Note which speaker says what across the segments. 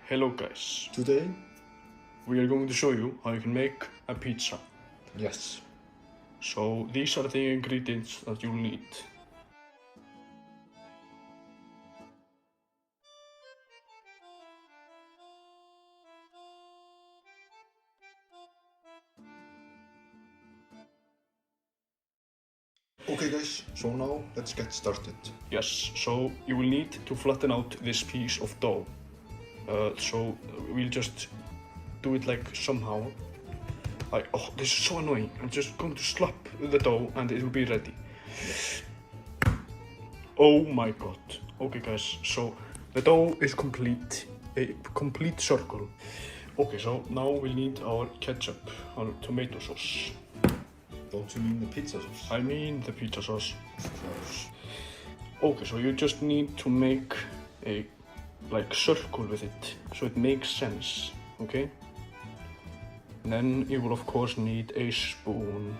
Speaker 1: Hello guys,
Speaker 2: Today?
Speaker 1: we are going to show you how you can make a pizza.
Speaker 2: Yes.
Speaker 1: So these are the ingredients that you'll need.
Speaker 2: Okay guys, so now let's get started.
Speaker 1: Yes, so you will need to flatten out this piece of dough. So we'll just do it like somehow. Oh, this is so annoying. I'm just going to slap the dough and it will be ready. Oh my god. Okay guys, so the dough is complete, a complete circle. Okay, so now we need our ketchup, our tomato sauce.
Speaker 2: Don't you mean the pizza sauce?
Speaker 1: I mean the pizza sauce.
Speaker 2: Of course.
Speaker 1: Okay, so you just need to make a circle with it, so it makes sense, okay? And then you will of course need a spoon.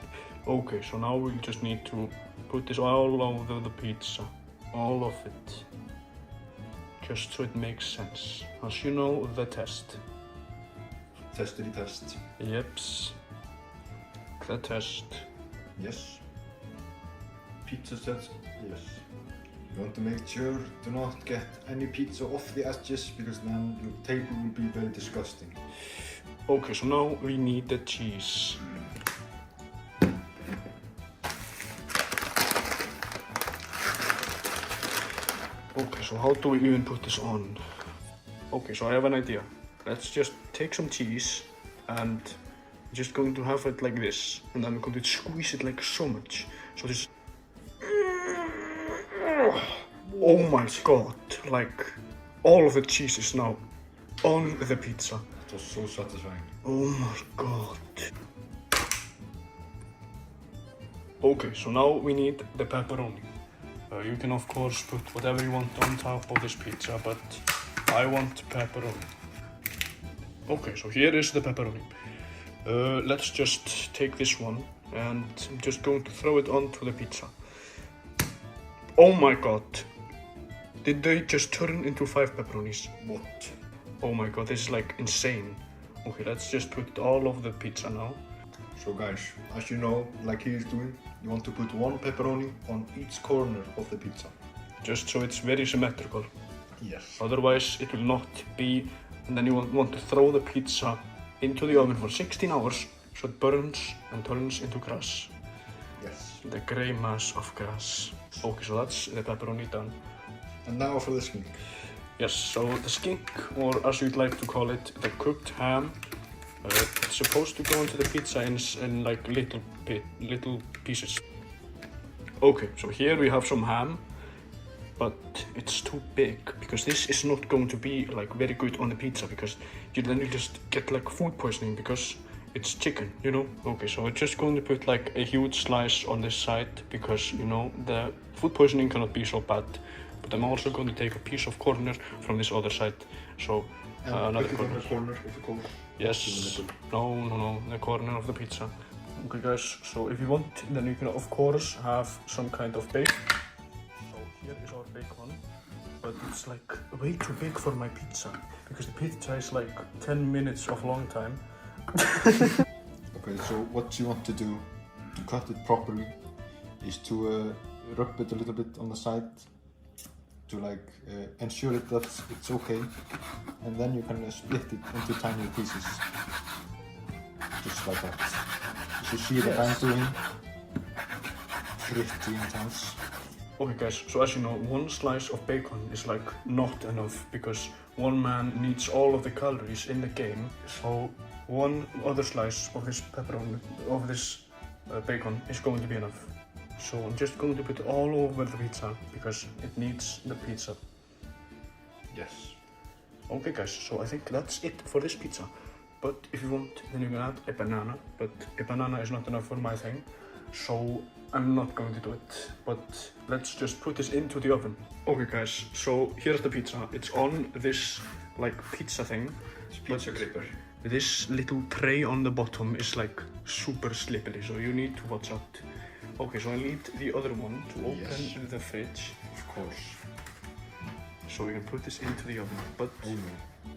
Speaker 1: Okay, so now we just need to put this all over the pizza, all of it, just so it makes sense. As you know, the test.
Speaker 2: Testity test.
Speaker 1: Yeps, the test.
Speaker 2: Yes. Pizza test. Yes. You want to make sure to not get any pizza off the edges because then your table will be very disgusting.
Speaker 1: Okay, so now we need the cheese. Okay, so how do we even put this on? Okay, so I have an idea. Let's just take some cheese and just going to have it like this, and then we're going to squeeze it like so much. So this. Oh my god! Like all of the cheese is now on the pizza.
Speaker 2: It was so satisfying.
Speaker 1: Oh my god. Okay, so now we need the pepperoni. You can of course put whatever you want on top of this pizza, but I want pepperoni. Okay, so here is the pepperoni. Let's just take this one and I'm just going to throw it onto the pizza. Oh my god. Did they just turn into 5 pepperonis?
Speaker 2: What?
Speaker 1: Oh my god, this is like insane. Okay, let's just put it all over the pizza now.
Speaker 2: So guys, as you know, like he is doing, you want to put one pepperoni on each corner of the pizza.
Speaker 1: Just so it's very symmetrical.
Speaker 2: Yes.
Speaker 1: Otherwise it will not be, and then you want to throw the pizza into the oven for 16 hours so it burns and turns into grass.
Speaker 2: Yes.
Speaker 1: The grey mass of grass. Okay, so that's the pepperoni done.
Speaker 2: And now for the skink.
Speaker 1: Yes, so the skink, or as you'd like to call it, the cooked ham, it's supposed to go into the pizza in like little pieces. Okay, so here we have some ham, but it's too big because this is not going to be like very good on the pizza because then you just get like food poisoning because it's chicken, you know? Okay, so we're just going to put like a huge slice on this side because, you know, the food poisoning cannot be so bad. But I'm also going to take a piece of corner from this other side. So another corner.
Speaker 2: Of the corner.
Speaker 1: Yes. No, the corner of the pizza. Okay guys, so if you want, then you can of course have some kind of bacon. So here is our bacon, but it's like way too big for my pizza because the pizza is like 10 minutes of long time.
Speaker 2: Okay, so what you want to do to cut it properly is to rub it a little bit on the side to like ensure that it's okay, and then you can split it into tiny pieces, just like that. You see that I'm doing pretty intense.
Speaker 1: Okay guys, so as you know, one slice of bacon is like not enough because one man needs all of the calories in the game. So one other slice of this pepperoni, of this bacon is going to be enough. So I'm just going to put it all over the pizza because it needs the pizza.
Speaker 2: Yes.
Speaker 1: Okay guys, so I think that's it for this pizza. But if you want, then you can add a banana, but a banana is not enough for my thing. So I'm not going to do it, but let's just put this into the oven. Okay guys, so here's the pizza. It's on this like pizza thing.
Speaker 2: It's pizza gripper.
Speaker 1: This little tray on the bottom is like super slippery, so you need to watch out. Okay, so I need the other one to open the fridge.
Speaker 2: Of course.
Speaker 1: So we can put this into the oven, but
Speaker 2: oh no.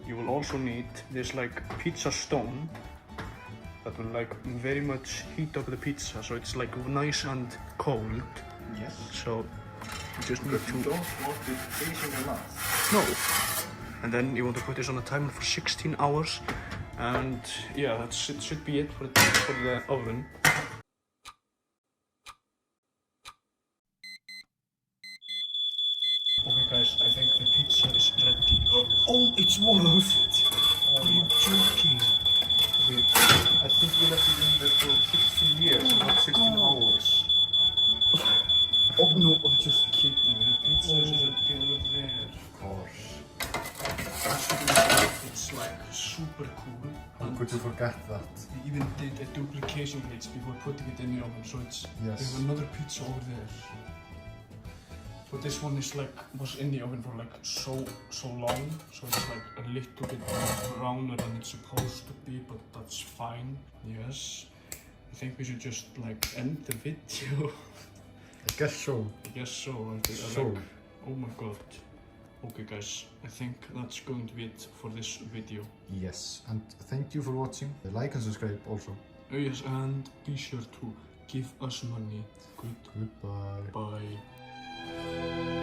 Speaker 1: you will also need this like pizza stone that will like very much heat up the pizza, so it's like nice and cold.
Speaker 2: Yes.
Speaker 1: So you just need
Speaker 2: But
Speaker 1: to.
Speaker 2: you don't want it freezing a lot.
Speaker 1: No. And then you want to put this on a timer for 16 hours, and yeah, it should be it for the oven. Okay guys, I think the pizza is ready. Oh, it's worked! Are you joking?
Speaker 2: Wait, I think we left it in there for 16 years, not 16 hours.
Speaker 1: Oh no, I'm just kidding. The pizza is ready over there.
Speaker 2: Of course.
Speaker 1: It's like super cool.
Speaker 2: How could you forget that?
Speaker 1: We even did a duplication glitch before putting it in the oven, so it's we
Speaker 2: Yes.
Speaker 1: have another pizza over there. But this one is like was in the oven for like so long, so it's like a little bit browner than it's supposed to be, but that's fine. Yes. I think we should just like end the video.
Speaker 2: I guess so.
Speaker 1: I guess so.
Speaker 2: So.
Speaker 1: Like, oh my god. Okay guys, I think that's going to be it for this video.
Speaker 2: Yes, and thank you for watching. Like and subscribe also.
Speaker 1: Oh yes, and be sure to give us money. Goodbye.
Speaker 2: Goodbye.
Speaker 1: Bye.